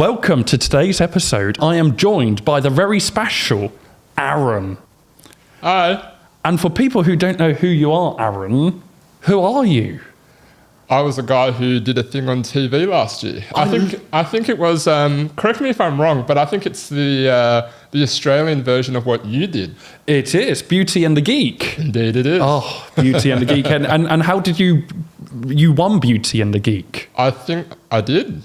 Welcome to today's episode. I am joined by the very special Aaron. Hi. And for people who don't know who you are, Aaron, who are you? I was a guy who did a thing on TV last year. I think it was. Correct me if I'm wrong, but I think it's the Australian version of what you did. It is Beauty and the Geek. Indeed, it is. Oh, Beauty and the Geek. And how did you won Beauty and the Geek? I think I did.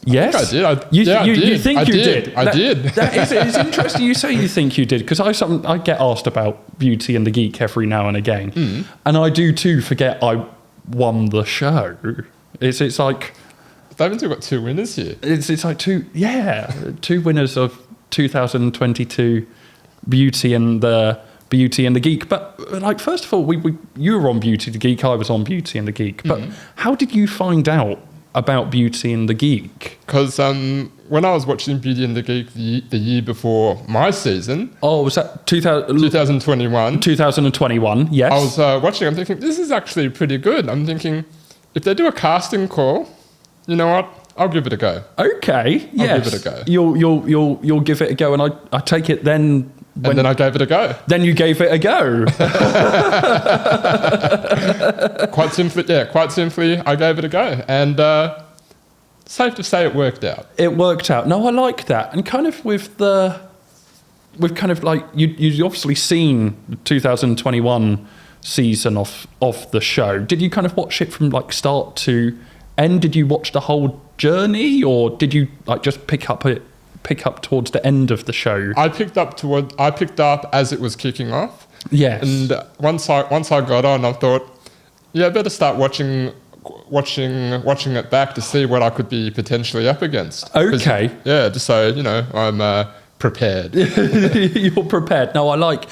Yes, I think I did. You did. think you did? I did. It's interesting you say you think you did, because I get asked about Beauty and the Geek every now and again, and I do too forget I won the show. It's like I haven't got two winners here. It's like two winners of 2022 Beauty and the Geek. But like, first of all, you were on Beauty and the Geek, I was on Beauty and the Geek. But how did you find out about Beauty and the Geek? Because when I was watching Beauty and the Geek the year before my season... Oh, was that 2021? 2021, yes. I was watching, I'm thinking, this is actually pretty good. I'm thinking, if they do a casting call, you know what? I'll give it a go. Okay, yes. I'll give it a go. You'll give it a go, and I take it then... And then I gave it a go. Then you gave it a go. Quite simply, I gave it a go. And safe to say it worked out. It worked out. No, I like that. And kind of with kind of like, you've obviously seen the 2021 season of the show. Did you kind of watch it from like start to end? Did you watch the whole journey, or did you like just pick up towards the end of the show? I picked up as it was kicking off. Yes. And once I got on, I thought, yeah, I better start watching it back to see what I could be potentially up against. Okay. Yeah, just so I'm prepared. You're prepared. No, I like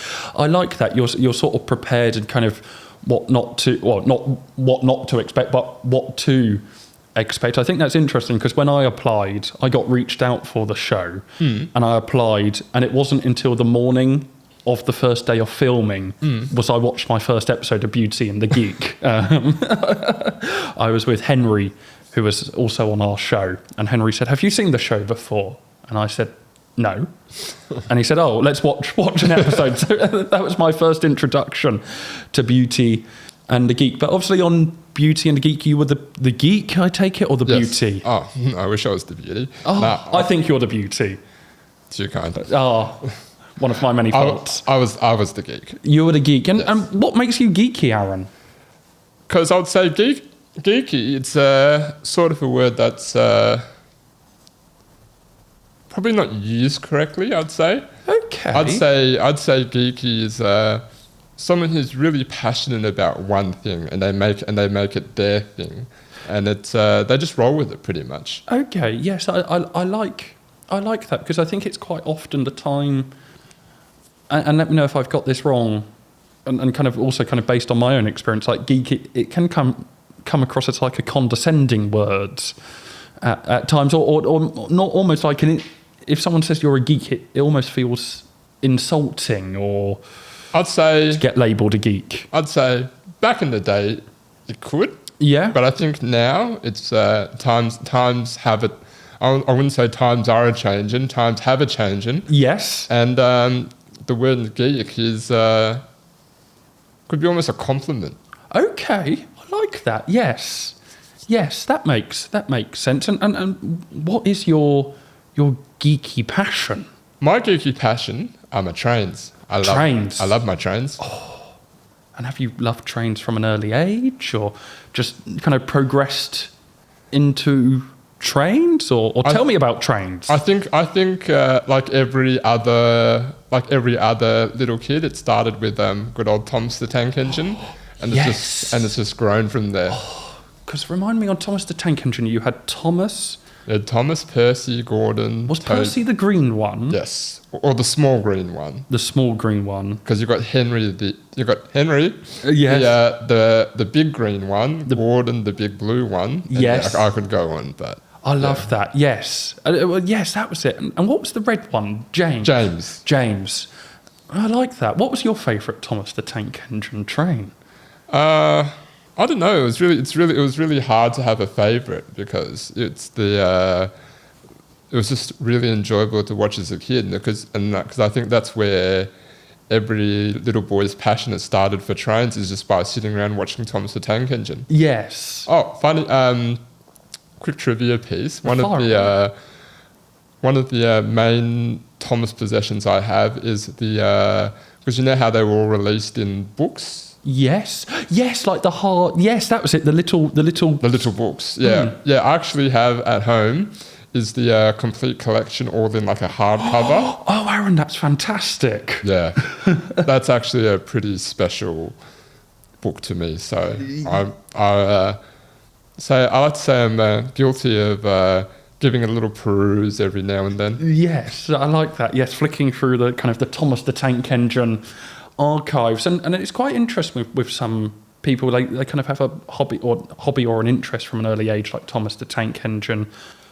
that. You're sort of prepared and kind of what not to expect, but what to expect. I think that's interesting, because when I applied, I got reached out for the show, and I applied, and it wasn't until the morning of the first day of filming was I watched my first episode of Beauty and the Geek. I was with Henry, who was also on our show, and Henry said, "Have you seen the show before?" And I said, "No." And he said, "Oh, let's watch an episode." So that was my first introduction to Beauty and the Geek. But obviously on Beauty and the Geek, you were the geek, I take it, or the Yes. beauty? Oh, I wish I was the beauty. Oh, Nah, I think you're the beauty. too kind. Oh, one of my many faults. I was the geek. You were the geek. And, Yes. and what makes you geeky, Aaron? Because I would say geeky, it's sort of a word that's probably not used correctly, I'd say. Okay. I'd say geeky is someone who's really passionate about one thing, and they make it their thing, and it's they just roll with it pretty much. Okay. Yes, I like that, because I think it's quite often the time, and let me know if I've got this wrong, and kind of also kind of based on my own experience, like geek, it can come across as like a condescending word at times, or not, almost like if someone says you're a geek, it almost feels insulting, or I'd say to get labelled a geek. I'd say back in the day it could, Yeah. but I think now it's times have it. I wouldn't say times are a changing. Times have a changing. Yes. And the word geek is could be almost a compliment. Okay. I like that. Yes. Yes, that makes sense. And what is your geeky passion? My geeky passion are my trains. Trains. I love my trains. And have you loved trains from an early age, or just kind of progressed into trains, or tell me about trains? I think like every other little kid, it started with good old Thomas the Tank Engine, and Yes. it's just grown from there. Because remind me, on Thomas the Tank Engine, you had Thomas. Yeah, Thomas, Percy, Gordon. Was Percy the green one? Yes, or the small green one. The small green one. Because you got Henry. Yes. The big green one. Gordon, the big blue one. And Yes. I could go on, but I love that. Yes. Well, yes, that was it. And what was the red one? James. I like that. What was your favourite Thomas the Tank Engine train? I don't know. It was really hard to have a favorite because it's it was just really enjoyable to watch as a kid because I think that's where every little boy's passion has started for trains is just by sitting around watching Thomas the Tank Engine. Yes. Oh, funny, quick trivia piece. One of the main Thomas possessions I have is because you know how they were all released in books? Yes, like the hard. Yes, that was it. The little books. Yeah, yeah. I actually have at home is the complete collection, all in like a hardcover. Oh, Aaron, that's fantastic. Yeah, that's actually a pretty special book to me. So I like to say I'm guilty of giving it a little peruse every now and then. Yes, I like that. Yes, flicking through the kind of the Thomas the Tank Engine archives, and it's quite interesting with some people. They kind of have a hobby or an interest from an early age, like Thomas the Tank Engine,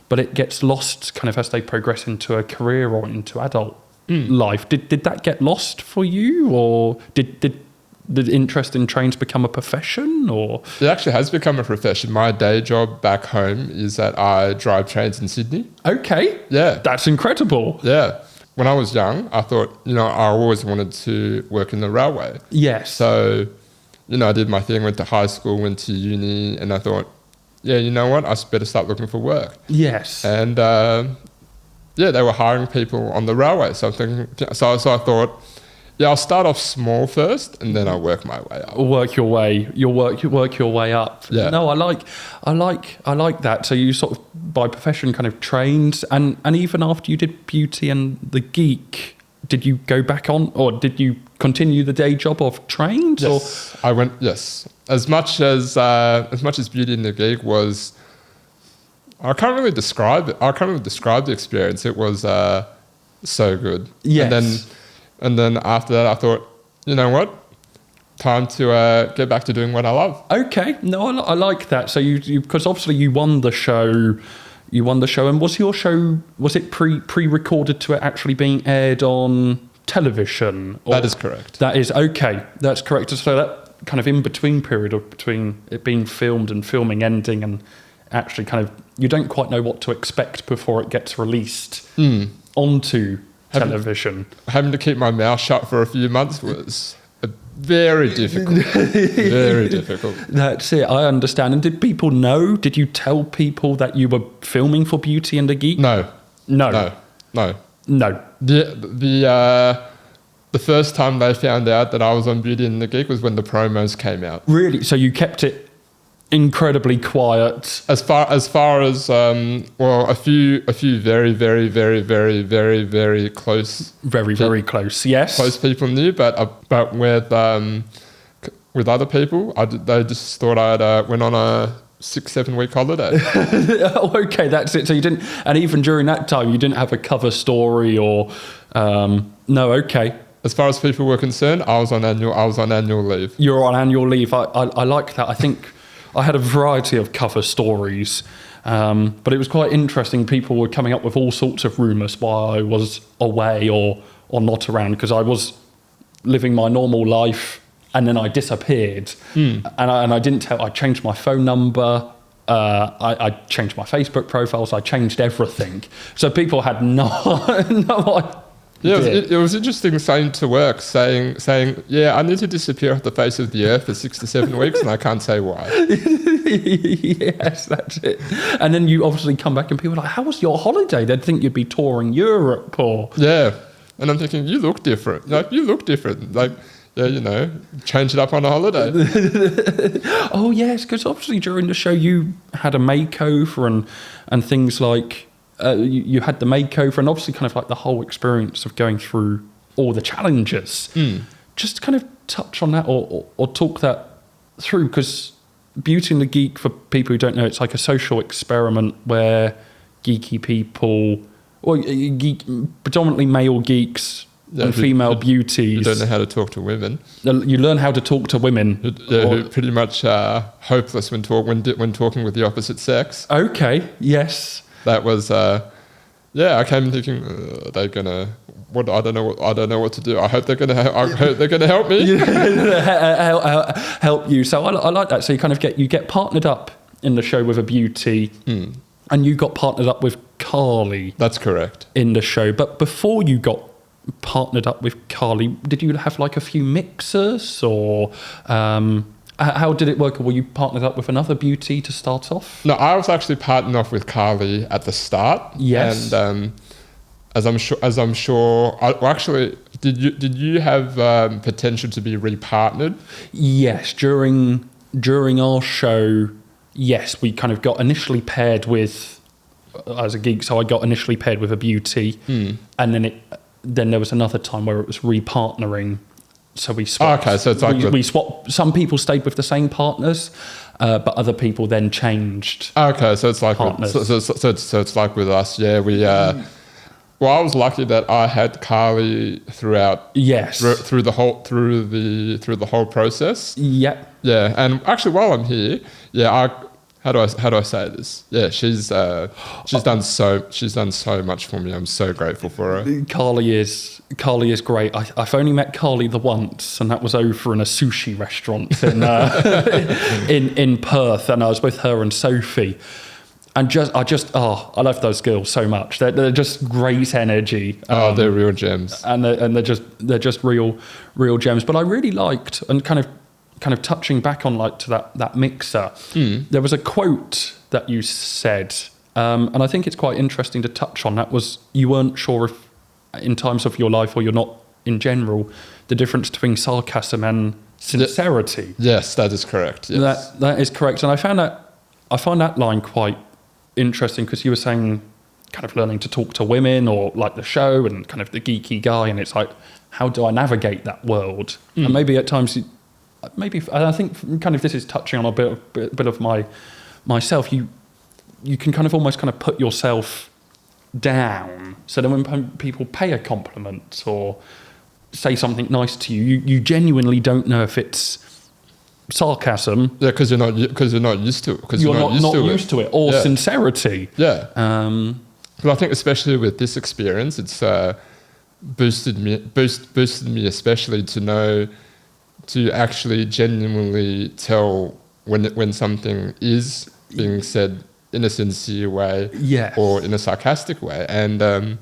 but it gets lost kind of as they progress into a career or into adult life. Did that get lost for you, or did the interest in trains become a profession? Or it actually has become a profession. My day job back home is that I drive trains in Sydney. Okay, yeah, that's incredible. Yeah. When I was young, I thought, I always wanted to work in the railway. Yes. So, I did my thing, went to high school, went to uni, and I thought, yeah, you know what? I better start looking for work. Yes. And, they were hiring people on the railway. So I thought, yeah, I'll start off small first, and then I'll work my way up. Work your way up. Yeah. No, I like that. So you sort of by profession kind of trained, and even after you did Beauty and the Geek, did you go back on, or did you continue the day job of trains? Yes, I went. Yes, as much as Beauty and the Geek was, I can't really describe it. I can't really describe the experience. It was so good. Yes. And then after that, I thought, you know what? Time to get back to doing what I love. Okay, no, I like that. So you because obviously you won the show. And was your show, was it pre-recorded to it actually being aired on television? That is correct. That is okay. That's correct. So that kind of in between period of between it being filmed and filming ending and actually kind of you don't quite know what to expect before it gets released onto television. Having to keep my mouth shut for a few months was very difficult. Very difficult. That's it. I understand. And did people know? Did you tell people that you were filming for Beauty and the Geek? No. The first time they found out that I was on Beauty and the Geek was when the promos came out. Really? So you kept it incredibly quiet. As far as a few very, very, very, very, very, very close. Very, very close. Yes. Close people knew, but with other people, they just thought I'd went on a 6-7 week holiday. Oh, okay, that's it. So you didn't, and even during that time, you didn't have a cover story or no. Okay. As far as people were concerned, I was on annual leave. You're on annual leave. I like that. I think I had a variety of cover stories, but it was quite interesting. People were coming up with all sorts of rumours while I was away or not around, because I was living my normal life and then I disappeared. And I didn't tell. I changed my phone number. I changed my Facebook profiles. I changed everything. So people had no idea. Yeah, it was interesting saying to work, saying, yeah, I need to disappear off the face of the earth for 6 to 7 weeks, and I can't say why. Yes, that's it. And then you obviously come back and people are like, how was your holiday? They'd think you'd be touring Europe or... Yeah. And I'm thinking, you look different. You look different. Yeah, change it up on a holiday. Oh, yes, because obviously during the show you had a makeover and things like... you had the makeover and obviously kind of like the whole experience of going through all the challenges. Just kind of touch on that or talk that through, because Beauty and the Geek, for people who don't know, it's like a social experiment where geeky people, predominantly male geeks and female beauties. You don't know how to talk to women. You learn how to talk to women. Who pretty much hopeless when talking with the opposite sex. Okay, yes. That was, I came thinking, they're gonna. What I don't know what to do. I hope they're gonna help me. Help you. So I like that. So you kind of get partnered up in the show with a beauty, And you got partnered up with Carly. That's correct. In the show. But before you got partnered up with Carly, did you have like a few mixers, or how did it work? Or were you partnered up with another beauty to start off? No, I was actually partnered off with Carly at the start. Yes. And as I'm sure, actually, did you have potential to be repartnered? Yes, during our show, yes, we kind of got initially paired with, as a geek, so I got initially paired with a beauty, and then there was another time where it was repartnering, so we swapped. Okay, so it's like we swapped. Some people stayed with the same partners, but other people then changed. Okay, so it's like partners. So it's like with us. Yeah, we. Well, I was lucky that I had Carly throughout. Yes. Through the whole process. Yeah. Yeah, and actually, while I'm here, how do I say this? Yeah, she's done so much for me. I'm so grateful for her. Carly is great. I've only met Carly the once, and that was over in a sushi restaurant in Perth, and I was with her and Sophie. And I love those girls so much. They're just great energy. They're real gems. And they're just real gems. But I really liked, and kind of touching back on like to that mixer. There was a quote that you said, and I think it's quite interesting to touch on. That was, you weren't sure if, in times of your life, or you're not in general, the difference between sarcasm and sincerity. Yes, that is correct. Yes. That is correct. And I find that line quite interesting, because you were saying kind of learning to talk to women, or like the show and kind of the geeky guy, and it's like, how do I navigate that world? And maybe at times, I think kind of this is touching on a bit of myself. You can kind of almost kind of put yourself down, so then when people pay a compliment or say something nice to you, you genuinely don't know if it's sarcasm. Yeah, because you're not used to it. Because you're not used to it, or sincerity. Yeah. But I think especially with this experience, it's boosted me especially to actually genuinely tell when something is being said in a sincere way, or in a sarcastic way. And I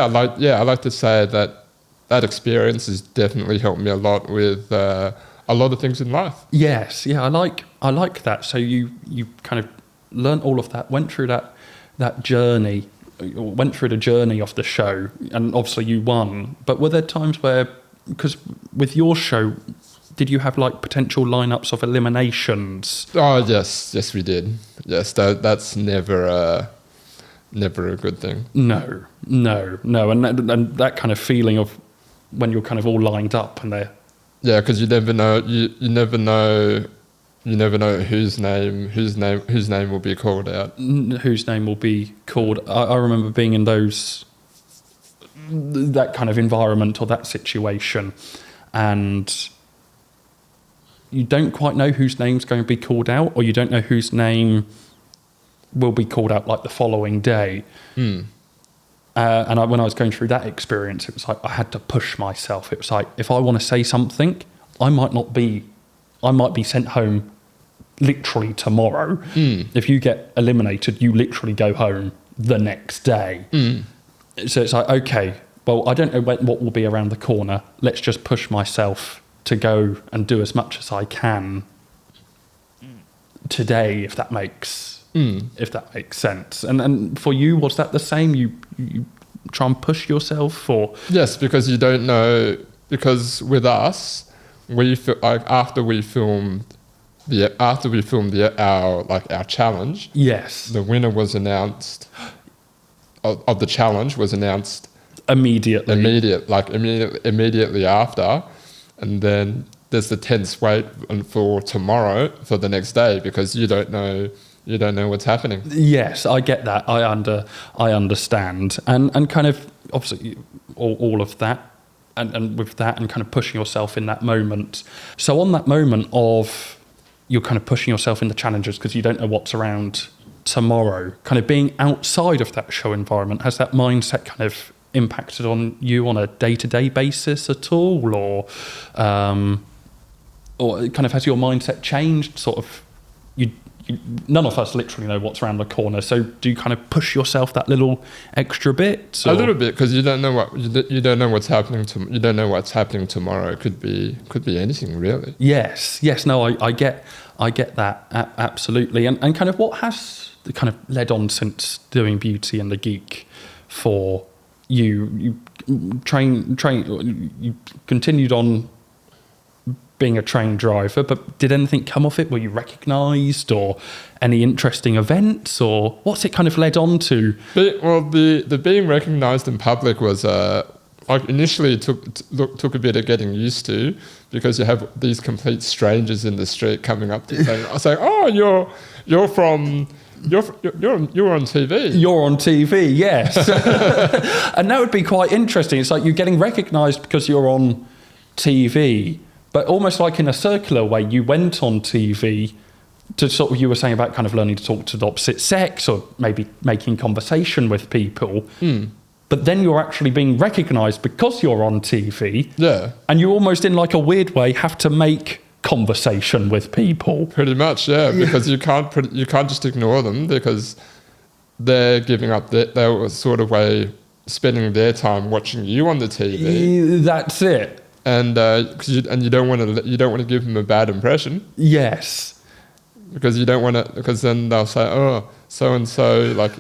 like to say that experience has definitely helped me a lot with a lot of things in life. Yes, yeah, I like that. So you kind of learnt all of that, went through that journey, went through the journey of the show, and obviously you won. But were there times where, because with your show, did you have like potential lineups of eliminations? Oh yes, we did. Yes, that's never a good thing. No, and that kind of feeling of when you're kind of all lined up and they're. Yeah, because you never know. You never know whose name will be called out. Whose name will be called. I remember being in that kind of environment or that situation, and you don't quite know whose name's going to be called out, or you don't know whose name will be called out like the following day. And when I was going through that experience, it was like I had to push myself. It was like, if I want to say something, I might be sent home literally tomorrow. If you get eliminated, you literally go home the next day. So it's like, okay, well, I don't know what will be around the corner. Let's just push myself to go and do as much as I can today, if that makes sense. And for you, was that the same? You try and push yourself, or? Yes, because you don't know. Because with us, after we filmed our challenge. Yes. The winner was announced. Of the challenge was announced immediately after, and then there's the tense wait for tomorrow for the next day, because you don't know what's happening. Yes, I get that. I understand, and kind of obviously all of that, and with that, and kind of pushing yourself in that moment. So on that moment of you're kind of pushing yourself in the challenges because you don't know what's around tomorrow, kind of being outside of that show environment, has that mindset kind of impacted on you on a day-to-day basis at all, or kind of has your mindset changed? Sort of, none of us literally know what's around the corner. So do you kind of push yourself that little extra bit? A little bit, because you don't know what's happening you don't know what's happening tomorrow. It could be anything really. Yes. No, I get that absolutely. And kind of what has kind of led on since doing Beauty and the Geek for you? You continued on being a train driver, but did anything come of it? Were you recognised, or any interesting events, or what's it kind of led on to? The being recognised in public was initially it took a bit of getting used to, because you have these complete strangers in the street coming up to you saying, "Oh, you're on TV." You're on TV, yes. And that would be quite interesting. It's like you're getting recognised because you're on TV, but almost like in a circular way, you went on TV to sort of, you were saying about kind of learning to talk to the opposite sex, or maybe making conversation with people. But then you're actually being recognised because you're on TV. Yeah. And you almost, in like a weird way, have to make conversation with people. Pretty much, yeah. Because you can't just ignore them, because they're giving up their sort of way, spending their time watching you on the TV. That's it. And you don't want to give them a bad impression. Yes. Because you don't want to, because then they'll say, "Oh, so and so, like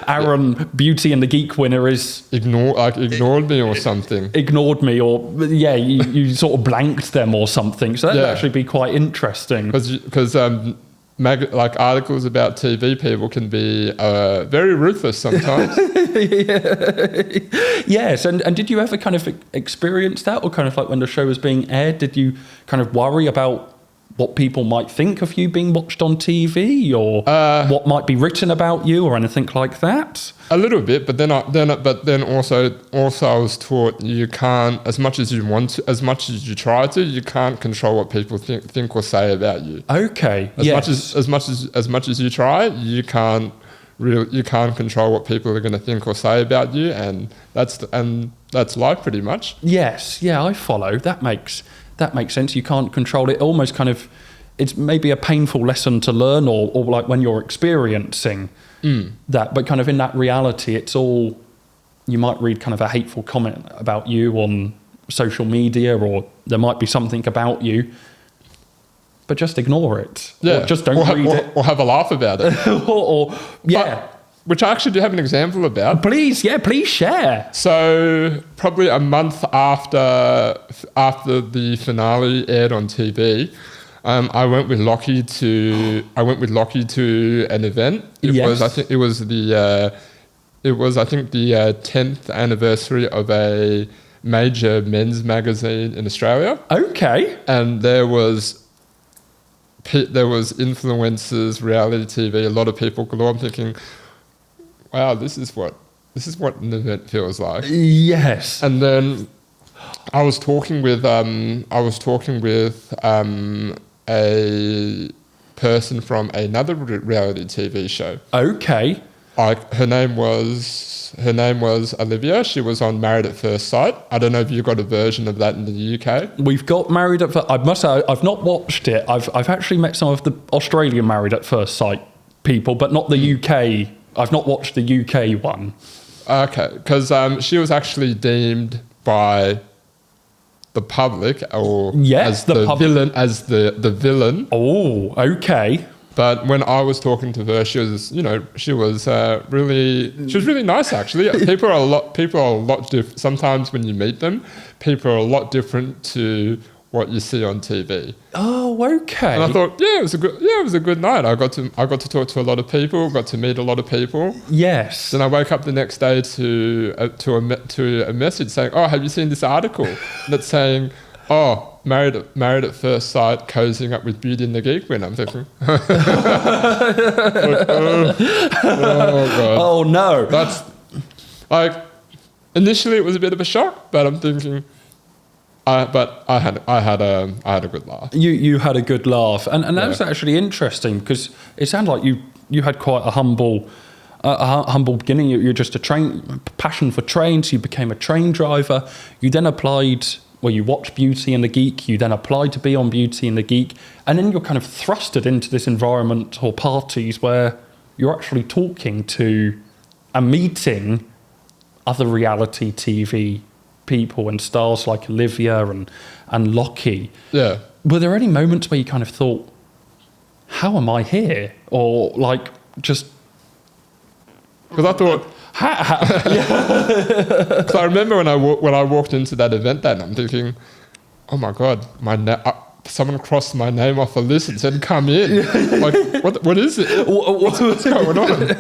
Aaron, Beauty and the Geek winner, is ignored me or something." Ignored me, or you sort of blanked them or something. So that'd actually be quite interesting. Because articles about TV people can be very ruthless sometimes. Yes, and did you ever kind of experience that, or kind of like when the show was being aired, did you kind of worry about what people might think of you being watched on TV, or what might be written about you, or anything like that? A little bit, but then also I was taught you can't, as much as you want to, as much as you try to, you can't control what people think or say about you. Okay. As much as you try, you can't control what people are going to think or say about you, and that's life pretty much. Yes, yeah, I follow. That makes sense. You can't control it. Almost kind of, it's maybe a painful lesson to learn, or like when you're experiencing that, but kind of in that reality, it's all, you might read kind of a hateful comment about you on social media, or there might be something about you, but just ignore it. Yeah. Or just don't read it. Or have a laugh about it. Which I actually do have an example about. Please share. So probably a month after the finale aired on TV, I went with Lockie to an event. It was the 10th anniversary of a major men's magazine in Australia. Okay. And there was influencers, reality TV, a lot of people galore. I'm thinking, wow, this is what an event feels like. Yes. And then I was talking with a person from another reality TV show. Okay. Her name was Olivia. She was on Married at First Sight. I don't know if you got a version of that in the UK. We've got Married at First. I must say, I've not watched it. I've actually met some of the Australian Married at First Sight people, but not the UK. I've not watched the UK one. Okay, because she was actually deemed by the public, or as the villain. Oh, okay. But when I was talking to her, she was really nice actually. People are a lot different. Sometimes when you meet them, people are a lot different to what you see on TV. Oh, okay. And I thought, it was a good night. I got to talk to a lot of people, got to meet a lot of people. Yes. Then I woke up the next day to a message saying, "Oh, have you seen this article that's saying, oh, Married at First Sight, cozying up with Beauty and the Geek winner?" I'm thinking, oh God. Oh no. That's like, initially it was a bit of a shock, but I'm thinking, but I had a good laugh. You had a good laugh, and that was actually interesting, because it sounded like you had quite a humble beginning. You're just passion for trains. You became a train driver. You then applied where you watch Beauty and the Geek, you then apply to be on Beauty and the Geek, and then you're kind of thrusted into this environment or parties where you're actually talking to and meeting other reality TV people and stars like Olivia and Lockie. Yeah. Were there any moments where you kind of thought, how am I here? Or like just... Because I thought... Because I remember when I walked into that event then, I'm thinking, oh my God, someone crossed my name off a list and said, come in. Like, what is it? What's going on?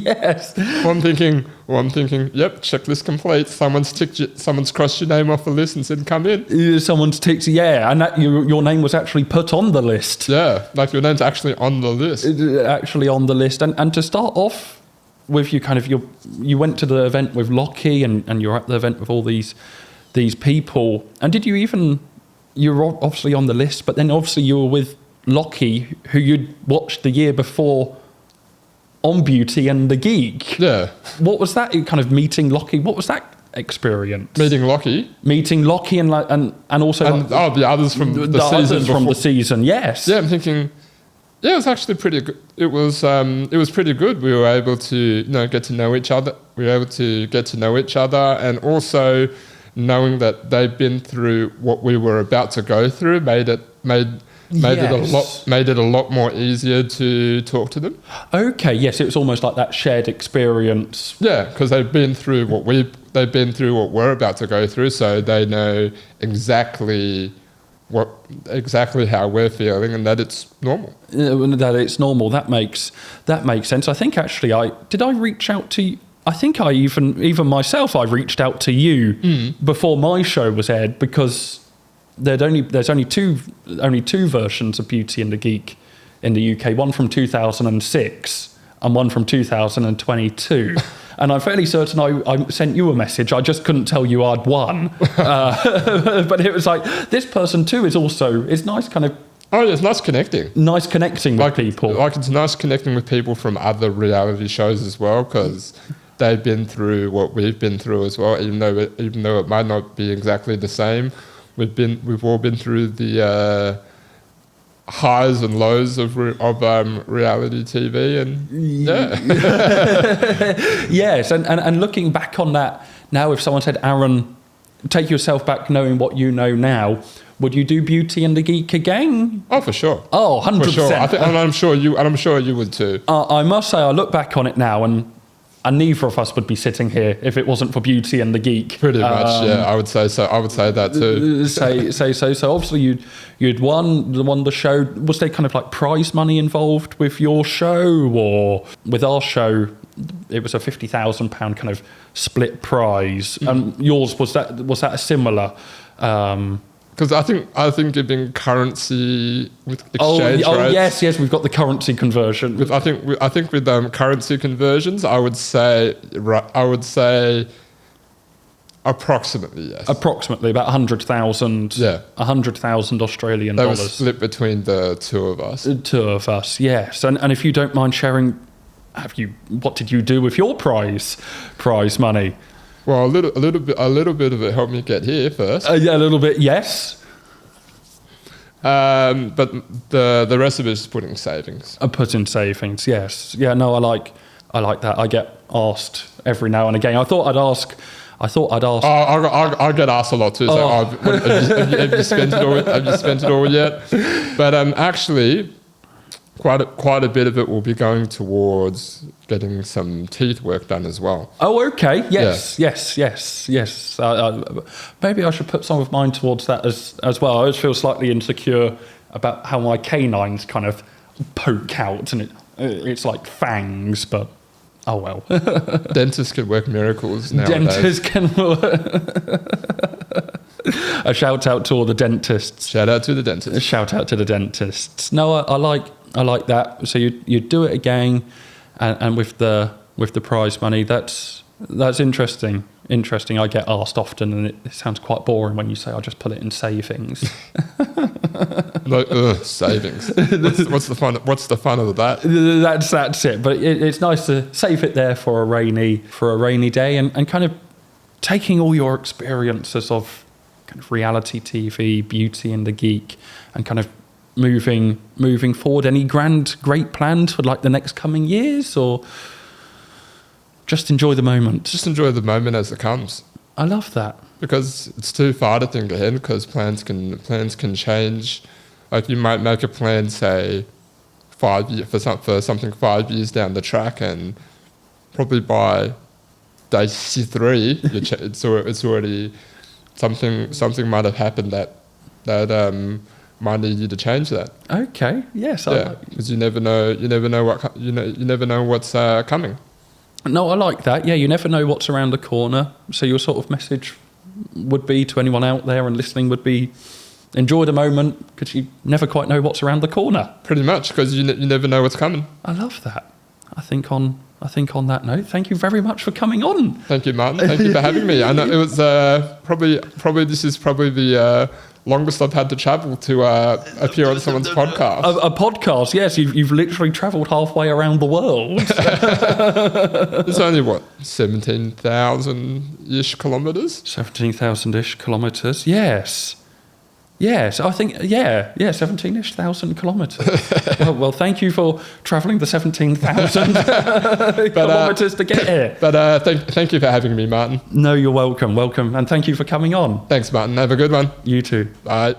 Yes. Well, I'm thinking, yep, checklist complete. Someone's crossed your name off a list and said, come in. Someone's ticked, yeah, and that your name was actually put on the list. Yeah, like your name's actually on the list. Actually on the list. And to start off with, you went to the event with Lockie and you're at the event with all these people. And did you even... You were obviously on the list, but then obviously you were with Lockie, who you'd watched the year before on Beauty and the Geek. Yeah. What was that kind of meeting Lockie? What was that experience? Meeting Lockie and also the others from the season others before. From the season, yes. Yeah, I'm thinking, yeah, it was actually pretty good. It was pretty good. We were able to get to know each other. And also knowing that they've been through what we were about to go through made it a lot more easier to talk to them. Okay, yes, it was almost like that shared experience. Yeah, because they've been through what we're about to go through, so they know exactly how we're feeling and that it's normal. That makes sense. I think actually I reach out to you. I think I even myself, I reached out to you before my show was aired, because there's only two versions of Beauty and the Geek in the UK, one from 2006 and one from 2022. And I'm fairly certain I sent you a message. I just couldn't tell you I'd won. But it was like, this person too is nice kind of... Oh, it's nice connecting. Nice connecting with people. Like, it's nice connecting with people from other reality shows as well, because they've been through what we've been through as well, even though it might not be exactly the same. We've all been through the highs and lows of reality TV, and yeah. Yes, and looking back on that now, if someone said, Aaron, take yourself back knowing what you know now, would you do Beauty and the Geek again? Oh, for sure. Oh, 100%. For sure. I'm sure you would too. I must say, I look back on it now, and neither of us would be sitting here if it wasn't for Beauty and the Geek. Pretty much, yeah. I would say so. I would say that too. Say so. So obviously you'd won the show. Was there kind of like prize money involved with your show, or with our show? It was a £50,000 kind of split prize. And yours, was that a similar? Because I think giving currency with exchange rates. Yes, we've got the currency conversion. I think with currency conversions, I would say approximately, yes. Approximately about 100,000. Yeah, 100,000 Australian dollars. That was split between the two of us. Yes. And if you don't mind sharing, what did you do with your prize money? Well, a little bit of it helped me get here first. Yeah, a little bit, yes. But the rest of it is put in savings. Put in savings, yes. Yeah, no, I like that. I get asked every now and again. I thought I'd ask. I get asked a lot too. So have you spent it all? Have you spent it all yet? But actually, quite a bit of it will be going towards getting some teeth work done as well. Oh, okay. Yes. Maybe I should put some of mine towards that as well. I always feel slightly insecure about how my canines kind of poke out, and it's like fangs, but oh well. Dentists can work miracles nowadays. Dentists can work. A shout out to all the dentists. Shout out to the dentists. No, I like that. So you do it again, and with the prize money, that's interesting. I get asked often, and it sounds quite boring when you say I just put it in savings. Like, savings. What's the fun? What's the fun of that? That's it. But it's nice to save it there for a rainy day, and kind of taking all your experiences of kind of reality TV, Beauty and the Geek, and kind of moving forward? Any great plans for like the next coming years, or just enjoy the moment? Just enjoy the moment as it comes. I love that. Because it's too far to think ahead, because plans can change. Like you might make a plan, say, 5 years for something 5 years down the track, and probably by day 3, it's already something might have happened that might need you to change that. Okay. Yes. Yeah, because you never know what's coming. No, I like that. Yeah, you never know what's around the corner. So your sort of message would be to anyone out there and listening would be enjoy the moment, because you never quite know what's around the corner. Pretty much, because you never know what's coming. I love that. I think on that note, thank you very much for coming on. Thank you, Martin. Thank you for having me. I know it was probably this is probably the longest I've had to travel to appear on someone's podcast. A podcast, yes. You've literally travelled halfway around the world. It's only, 17,000-ish kilometres? 17,000-ish kilometres, yes. Yes, I think, 17-ish thousand kilometres. well, thank you for travelling the 17,000 kilometres to get here. But thank you for having me, Martin. No, you're welcome, and thank you for coming on. Thanks, Martin. Have a good one. You too. Bye.